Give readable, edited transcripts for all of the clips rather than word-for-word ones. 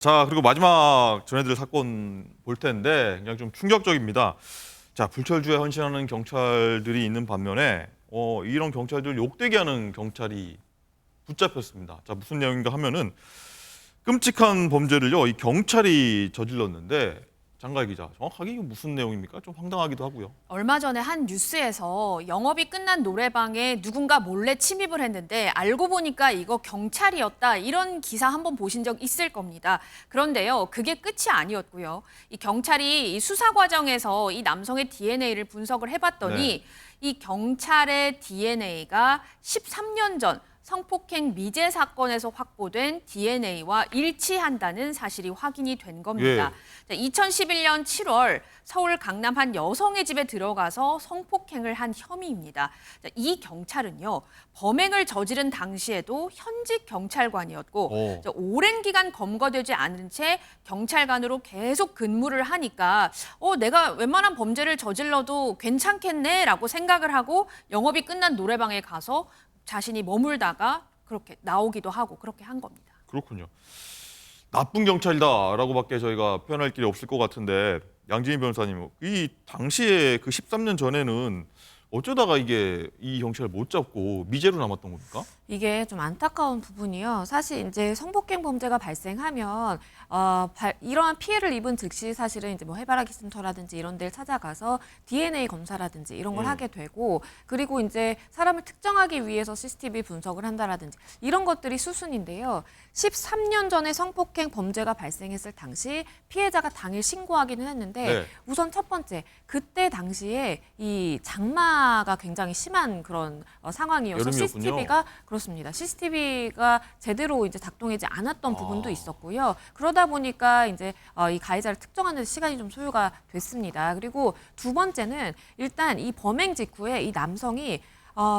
자, 그리고 마지막 전해드릴 사건 볼 텐데 굉장히 좀 충격적입니다. 자, 불철주에 헌신하는 경찰들이 있는 반면에 이런 경찰들 욕되게 하는 경찰이 붙잡혔습니다. 자, 무슨 내용인가 하면은 끔찍한 범죄를요, 이 경찰이 저질렀는데 장가희 기자, 정확하게 이게 무슨 내용입니까? 좀 황당하기도 하고요. 얼마 전에 한 뉴스에서 영업이 끝난 노래방에 누군가 몰래 침입을 했는데 알고 보니까 이거 경찰이었다. 이런 기사 한번 보신 적 있을 겁니다. 그런데요, 그게 끝이 아니었고요. 이 경찰이 이 수사 과정에서 이 남성의 DNA를 분석을 해봤더니 이 경찰의 DNA가 13년 전 성폭행 미제 사건에서 확보된 DNA와 일치한다는 사실이 확인이 된 겁니다. 2011년 7월 서울 강남 한 여성의 집에 들어가서 성폭행을 한 혐의입니다. 이 경찰은요, 범행을 저지른 당시에도 현직 경찰관이었고 오랜 기간 검거되지 않은 채 경찰관으로 계속 근무를 하니까 내가 웬만한 범죄를 저질러도 괜찮겠네라고 생각을 하고 영업이 끝난 노래방에 가서 자신이 머물다가 그렇게 나오기도 하고 그렇게 한 겁니다. 그렇군요. 나쁜 경찰이다라고밖에 저희가 표현할 길이 없을 것 같은데 양진희 변호사님, 이 당시에 그 13년 전에는 어쩌다가 이게 이 경찰을 못 잡고 미제로 남았던 겁니까? 이게 좀 안타까운 부분이요. 사실 이제 성폭행 범죄가 발생하면 이러한 피해를 입은 즉시 사실은 이제 뭐 해바라기 센터라든지 이런 데를 찾아가서 DNA 검사라든지 이런 걸 하게 되고, 그리고 이제 사람을 특정하기 위해서 CCTV 분석을 한다라든지 이런 것들이 수순인데요. 13년 전에 성폭행 범죄가 발생했을 당시 피해자가 당일 신고하기는 했는데 우선 첫 번째, 그때 당시에 이 장마가 굉장히 심한 그런 상황이어서 여름이었군요. CCTV가 그렇습니다. CCTV가 제대로 이제 작동하지 않았던 부분도 있었고요. 그러다 보니까 이제 이 가해자를 특정하는 시간이 좀 소요가 됐습니다. 그리고 두 번째는 일단 이 범행 직후에 이 남성이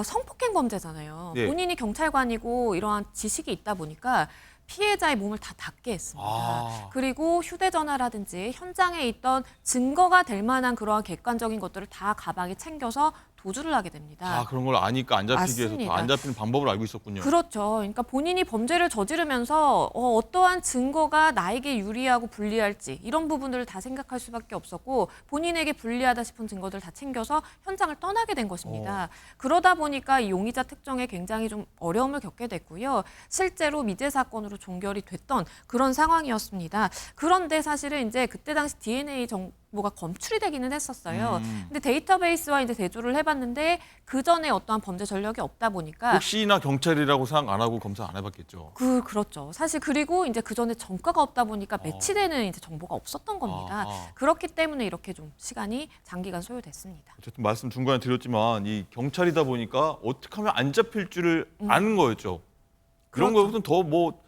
성폭행 범죄잖아요. 본인이 경찰관이고 이러한 지식이 있다 보니까 피해자의 몸을 다 닿게 했습니다. 그리고 휴대전화라든지 현장에 있던 증거가 될 만한 그러한 객관적인 것들을 다 가방에 챙겨서 도주를 하게 됩니다. 그런 걸 아니까 안 잡히기 위해서 맞습니다. 안 잡히는 방법을 알고 있었군요. 그렇죠. 그러니까 본인이 범죄를 저지르면서 어떠한 증거가 나에게 유리하고 불리할지 이런 부분들을 다 생각할 수밖에 없었고, 본인에게 불리하다 싶은 증거들을 다 챙겨서 현장을 떠나게 된 것입니다. 그러다 보니까 이 용의자 특정에 굉장히 좀 어려움을 겪게 됐고요. 실제로 미제 사건으로 종결이 됐던 그런 상황이었습니다. 그런데 사실은 이제 그때 당시 DNA 정보가 검출이 되기는 했었어요. 근데 데이터베이스와 이제 대조를 해봤는데 그 전에 어떠한 범죄 전력이 없다 보니까 혹시나 경찰이라고 생각 안 하고 검사 안 해봤겠죠. 그렇죠. 사실 그리고 이제 그 전에 전과가 없다 보니까 매치되는 이제 정보가 없었던 겁니다. 그렇기 때문에 이렇게 좀 시간이 장기간 소요됐습니다. 어쨌든 말씀 중간에 드렸지만 이 경찰이다 보니까 어떻게 하면 안 잡힐 줄을 아는 거였죠. 그런 그렇죠. 거보다는 더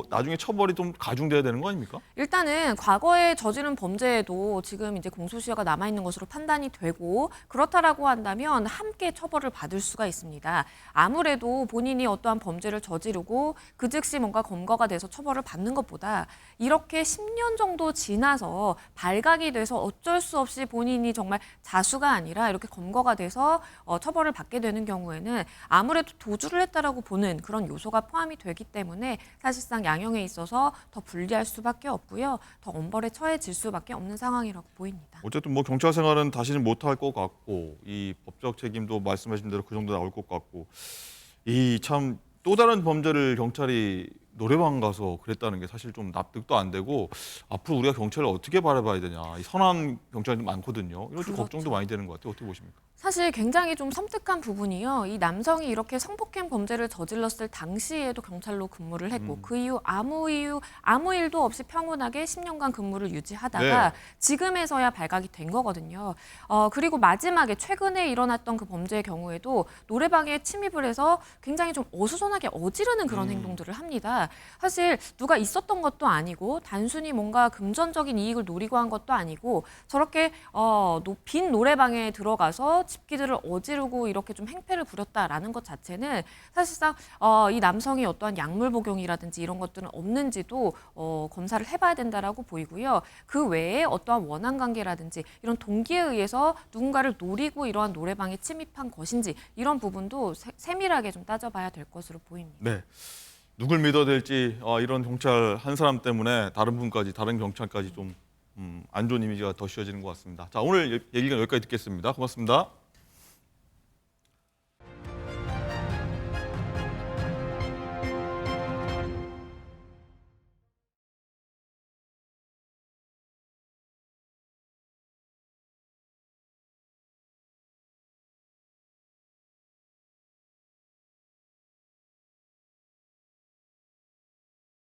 나중에 처벌이 좀 가중돼야 되는 거 아닙니까? 일단은 과거에 저지른 범죄에도 지금 이제 공소시효가 남아있는 것으로 판단이 되고 그렇다라고 한다면 함께 처벌을 받을 수가 있습니다. 아무래도 본인이 어떠한 범죄를 저지르고 그 즉시 뭔가 검거가 돼서 처벌을 받는 것보다 이렇게 10년 정도 지나서 발각이 돼서 어쩔 수 없이 본인이 정말 자수가 아니라 이렇게 검거가 돼서 처벌을 받게 되는 경우에는 아무래도 도주를 했다라고 보는 그런 요소가 포함이 되기 때문에 사실상 양형에 있어서 더 불리할 수밖에 없고요. 더 엄벌에 처해질 수밖에 없는 상황이라고 보입니다. 어쨌든 경찰 생활은 다시는 못할 것 같고 이 법적 책임도 말씀하신 대로 그 정도 나올 것 같고, 이 참 또 다른 범죄를 경찰이 노래방 가서 그랬다는 게 사실 좀 납득도 안 되고, 앞으로 우리가 경찰을 어떻게 바라봐야 되냐. 이 선한 경찰이 많거든요. 이런 좀 걱정도 많이 되는 것 같아요. 어떻게 보십니까? 사실 굉장히 좀 섬뜩한 부분이요. 이 남성이 이렇게 성폭행 범죄를 저질렀을 당시에도 경찰로 근무를 했고 그 이후 아무 일도 없이 평온하게 10년간 근무를 유지하다가 지금에서야 발각이 된 거거든요. 그리고 마지막에 최근에 일어났던 그 범죄의 경우에도 노래방에 침입을 해서 굉장히 좀 어수선하게 어지르는 그런 행동들을 합니다. 사실 누가 있었던 것도 아니고 단순히 뭔가 금전적인 이익을 노리고 한 것도 아니고 저렇게 빈 노래방에 들어가서 집기들을 어지르고 이렇게 좀 행패를 부렸다라는 것 자체는 사실상 이 남성이 어떠한 약물 복용이라든지 이런 것들은 없는지도 검사를 해봐야 된다라고 보이고요. 그 외에 어떠한 원한 관계라든지 이런 동기에 의해서 누군가를 노리고 이러한 노래방에 침입한 것인지 이런 부분도 세밀하게 좀 따져봐야 될 것으로 보입니다. 네. 누굴 믿어야 될지 이런 경찰 한 사람 때문에 다른 분까지 다른 경찰까지 좀 안 좋은 이미지가 더 씌워지는 것 같습니다. 자, 오늘 얘기가 여기까지 듣겠습니다. 고맙습니다.